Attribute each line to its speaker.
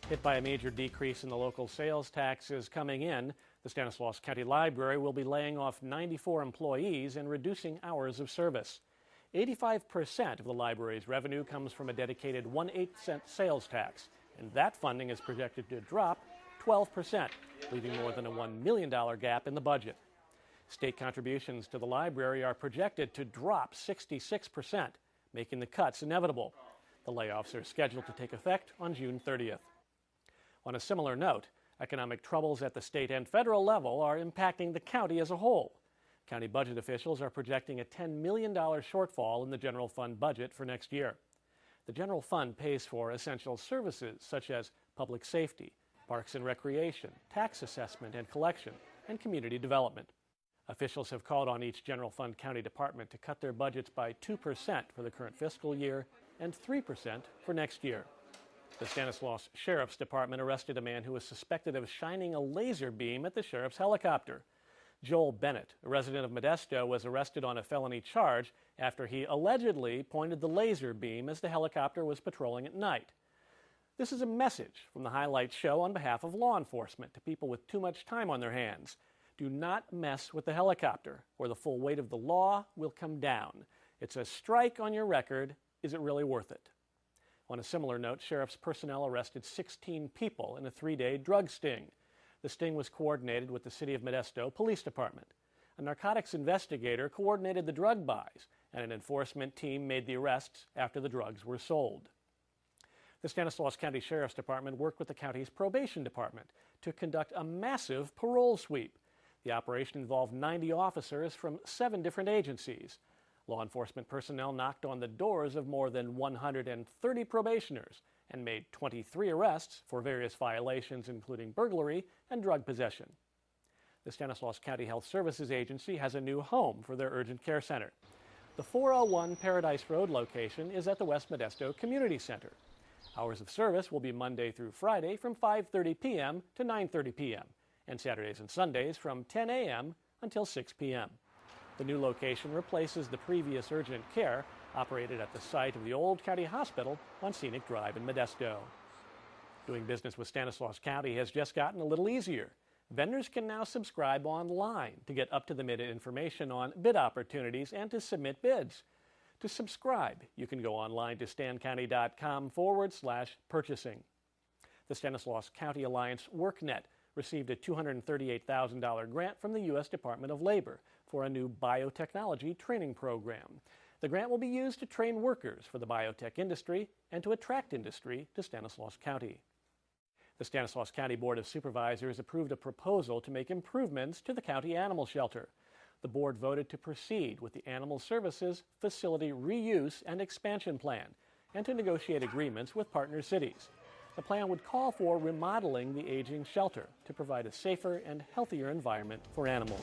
Speaker 1: Hit by a major decrease in the local sales taxes coming in, the Stanislaus County Library will be laying off 94 employees and reducing hours of service. 85% of the library's revenue comes from a dedicated 1/8-cent sales tax, and that funding is projected to drop 12%, leaving more than a $1 million gap in the budget. State contributions to the library are projected to drop 66%, making the cuts inevitable. The layoffs are scheduled to take effect on June 30th. On a similar note, economic troubles at the state and federal level are impacting the county as a whole. County budget officials are projecting a $10 million shortfall in the general fund budget for next year. The general fund pays for essential services such as public safety, parks and recreation, tax assessment and collection, and community development. Officials have called on each general fund county department to cut their budgets by 2% for the current fiscal year and 3% for next year. The Stanislaus Sheriff's Department arrested a man who was suspected of shining a laser beam at the sheriff's helicopter. Joel Bennett, a resident of Modesto, was arrested on a felony charge after he allegedly pointed the laser beam as the helicopter was patrolling at night. This is a message from the Highlight Show on behalf of law enforcement to people with too much time on their hands. Do not mess with the helicopter, or the full weight of the law will come down. It's a strike on your record. Is it really worth it? On a similar note, sheriff's personnel arrested 16 people in a 3-day drug sting. The sting was coordinated with the City of Modesto Police Department. A narcotics investigator coordinated the drug buys, and an enforcement team made the arrests after the drugs were sold. The Stanislaus County Sheriff's Department worked with the county's probation department to conduct a massive parole sweep. The operation involved 90 officers from 7 different agencies. Law enforcement personnel knocked on the doors of more than 130 probationers and made 23 arrests for various violations, including burglary and drug possession. The Stanislaus County Health Services Agency has a new home for their urgent care center. The 401 Paradise Road location is at the West Modesto Community Center. Hours of service will be Monday through Friday from 5:30 p.m. to 9:30 p.m. and Saturdays and Sundays from 10 a.m. until 6 p.m. The new location replaces the previous urgent care operated at the site of the old county hospital on Scenic Drive in Modesto. Doing business with Stanislaus County has just gotten a little easier. Vendors can now subscribe online to get up-to-the-minute information on bid opportunities and to submit bids. To subscribe, you can go online to stancounty.com/purchasing. The Stanislaus County Alliance Worknet received a $238,000 grant from the U.S. Department of Labor for a new biotechnology training program. The grant will be used to train workers for the biotech industry and to attract industry to Stanislaus County. The Stanislaus County Board of Supervisors approved a proposal to make improvements to the county animal shelter. The board voted to proceed with the Animal Services Facility Reuse and Expansion Plan and to negotiate agreements with partner cities. The plan would call for remodeling the aging shelter to provide a safer and healthier environment for animals.